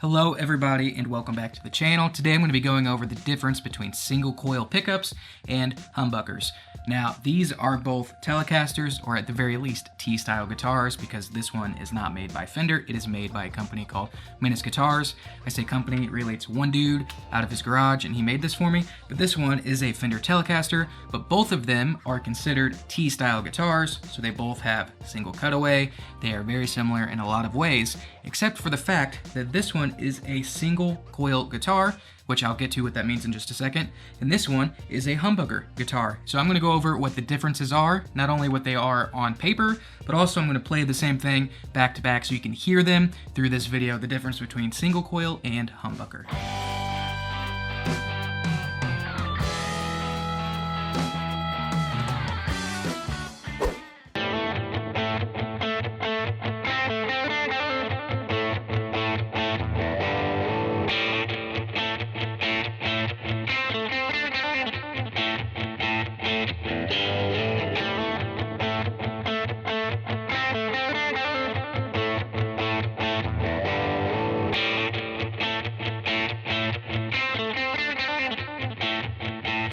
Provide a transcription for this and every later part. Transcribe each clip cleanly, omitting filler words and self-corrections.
Hello everybody and welcome back to the channel. Today I'm going to be going over the difference between single coil pickups and humbuckers. Now these are both Telecasters, or at the very least T-style guitars, because this one is not made by Fender, it is made by a company called Menace Guitars. I say company, really it's one dude out of his garage and he made this for me, but this one is a Fender Telecaster, but both of them are considered T-style guitars, so they both have single cutaway. They are very similar in a lot of ways, except for the fact that this one is a single coil guitar, which I'll get to what that means in just a second, and this one is a humbucker guitar. So I'm going to go over what the differences are, not only what they are on paper, but also I'm going to play the same thing back to back so you can hear them through this video, the difference between single coil and humbucker.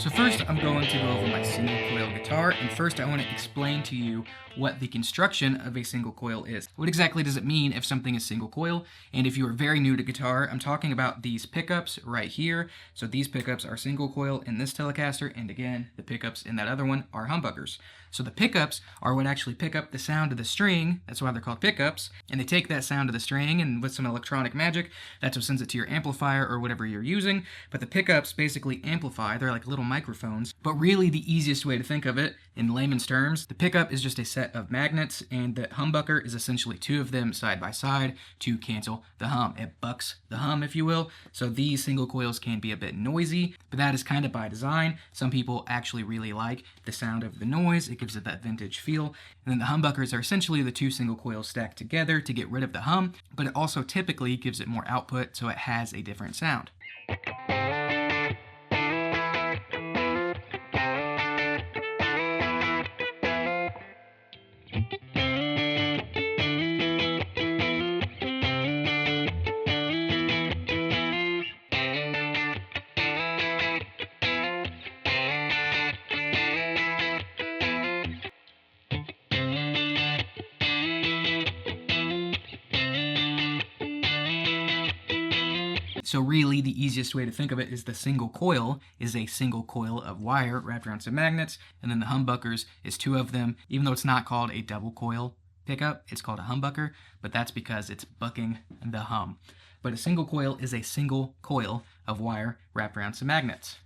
So first I'm going to go over my single coil guitar, and first I want to explain to you what the construction of a single coil is. What exactly does it mean if something is single coil? And if you are very new to guitar, I'm talking about these pickups right here. So these pickups are single coil in this Telecaster, and again, the pickups in that other one are humbuckers. So the pickups are what actually pick up the sound of the string, that's why they're called pickups, and they take that sound of the string and with some electronic magic, that's what sends it to your amplifier or whatever you're using. But the pickups basically amplify, they're like little microphones. But really the easiest way to think of it in layman's terms, the pickup is just a set of magnets, and the humbucker is essentially two of them side by side to cancel the hum. It bucks the hum, if you will. So these single coils can be a bit noisy, but that is kind of by design. Some people actually really like the sound of the noise. It gives it that vintage feel. And then the humbuckers are essentially the two single coils stacked together to get rid of the hum, but it also typically gives it more output, so it has a different sound. So really, the easiest way to think of it is the single coil is a single coil of wire wrapped around some magnets, and then the humbuckers is two of them. Even though it's not called a double coil pickup, it's called a humbucker, but that's because it's bucking the hum. But a single coil is a single coil of wire wrapped around some magnets.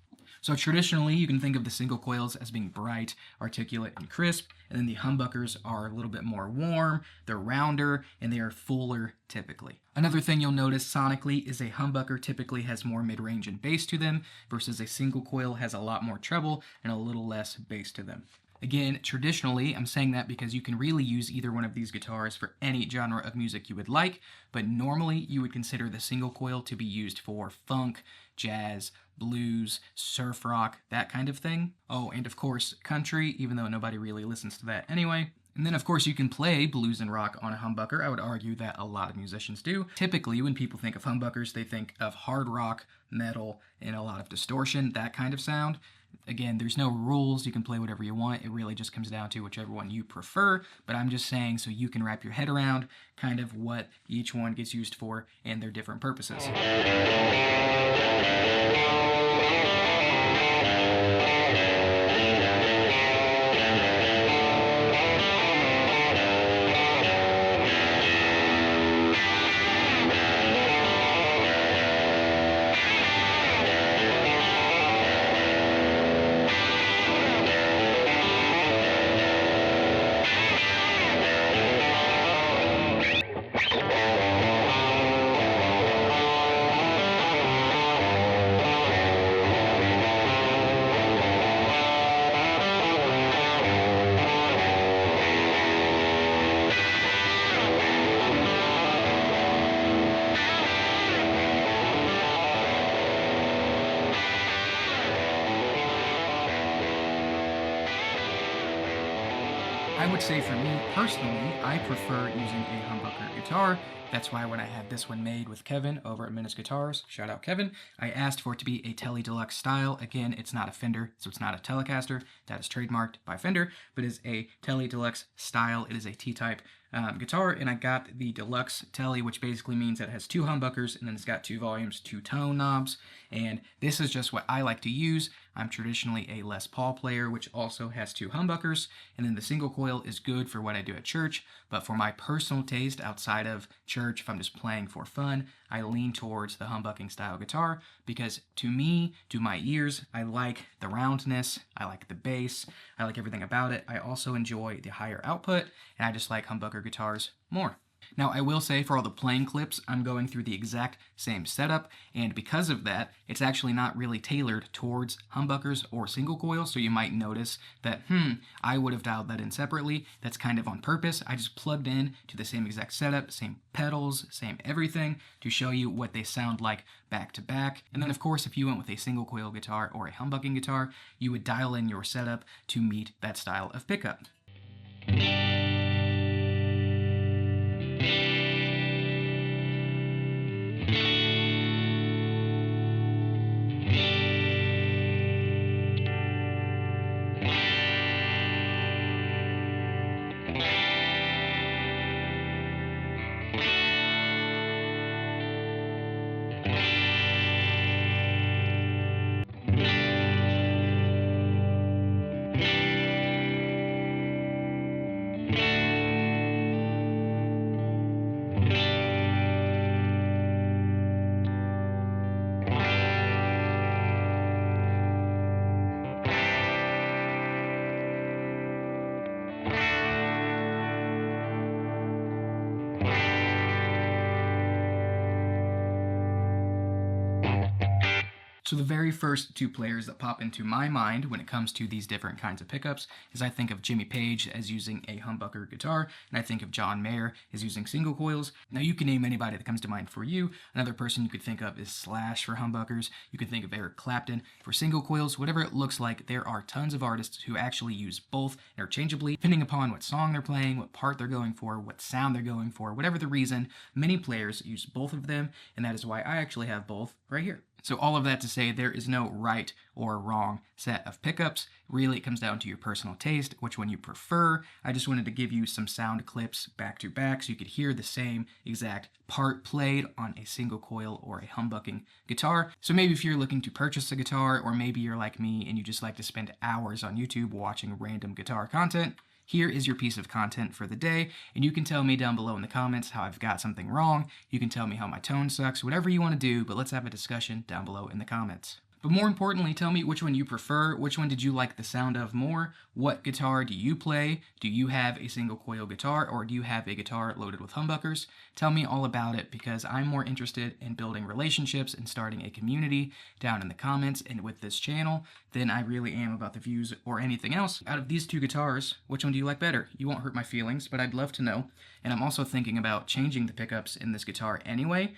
So traditionally, you can think of the single coils as being bright, articulate, and crisp, and then the humbuckers are a little bit more warm, they're rounder, and they are fuller typically. Another thing you'll notice sonically is a humbucker typically has more mid-range and bass to them, versus a single coil has a lot more treble and a little less bass to them. Again, traditionally, I'm saying that because you can really use either one of these guitars for any genre of music you would like, but normally you would consider the single coil to be used for funk, jazz, blues, surf rock, that kind of thing. Oh, and of course, country, even though nobody really listens to that anyway. And then of course you can play blues and rock on a humbucker. I would argue that a lot of musicians do. Typically when people think of humbuckers, they think of hard rock, metal, and a lot of distortion, that kind of sound. Again, there's no rules, you can play whatever you want, it really just comes down to whichever one you prefer, but I'm just saying so you can wrap your head around kind of what each one gets used for and their different purposes. I would say for me personally, I prefer using a humbucker guitar. That's why when I had this one made with Kevin over at Menace Guitars, shout out Kevin, I asked for it to be a Tele Deluxe style. Again, it's not a Fender, so it's not a Telecaster. That is trademarked by Fender, but is a Tele Deluxe style. It is a T-type guitar, and I got the Deluxe Tele, which basically means that it has 2 humbuckers, and then it's got 2 volumes, 2 tone knobs, and this is just what I like to use. I'm traditionally a Les Paul player, which also has 2 humbuckers, and then the single coil is good for what I do at church, but for my personal taste outside of church, if I'm just playing for fun, I lean towards the humbucking style guitar, because to me, to my ears, I like the roundness, I like the bass, I like everything about it. I also enjoy the higher output, and I just like humbucker guitars more. Now, I will say for all the playing clips, I'm going through the exact same setup, and because of that, it's actually not really tailored towards humbuckers or single coils, so you might notice that, I would have dialed that in separately. That's kind of on purpose. I just plugged in to the same exact setup, same pedals, same everything, to show you what they sound like back to back. And then, of course, if you went with a single coil guitar or a humbucking guitar, you would dial in your setup to meet that style of pickup. So the very first 2 players that pop into my mind when it comes to these different kinds of pickups is I think of Jimmy Page as using a humbucker guitar, and I think of John Mayer as using single coils. Now you can name anybody that comes to mind for you. Another person you could think of is Slash for humbuckers. You could think of Eric Clapton for single coils. Whatever it looks like, there are tons of artists who actually use both interchangeably, depending upon what song they're playing, what part they're going for, what sound they're going for, whatever the reason. Many players use both of them, and that is why I actually have both right here. So all of that to say, there is no right or wrong set of pickups. Really, it comes down to your personal taste, which one you prefer. I just wanted to give you some sound clips back to back so you could hear the same exact part played on a single coil or a humbucking guitar. So maybe if you're looking to purchase a guitar, or maybe you're like me and you just like to spend hours on YouTube watching random guitar content, here is your piece of content for the day, and you can tell me down below in the comments how I've got something wrong. You can tell me how my tone sucks, whatever you want to do, but let's have a discussion down below in the comments. But more importantly, tell me which one you prefer. Which one did you like the sound of more? What guitar do you play? Do you have a single coil guitar, or do you have a guitar loaded with humbuckers? Tell me all about it, because I'm more interested in building relationships and starting a community down in the comments and with this channel than I really am about the views or anything else. Out of these 2 guitars, which one do you like better? You won't hurt my feelings, but I'd love to know. And I'm also thinking about changing the pickups in this guitar anyway.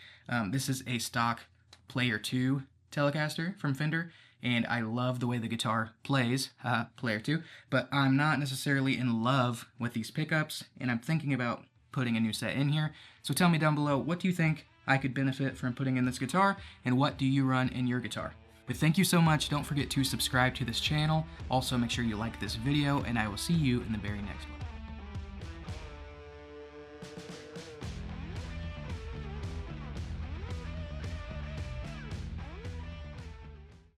This is a stock Player II Telecaster from Fender, and I love the way the guitar plays, Player II, but I'm not necessarily in love with these pickups, and I'm thinking about putting a new set in here. So tell me down below, what do you think I could benefit from putting in this guitar, and what do you run in your guitar? But thank you so much. Don't forget to subscribe to this channel. Also, make sure you like this video, and I will see you in the very next one.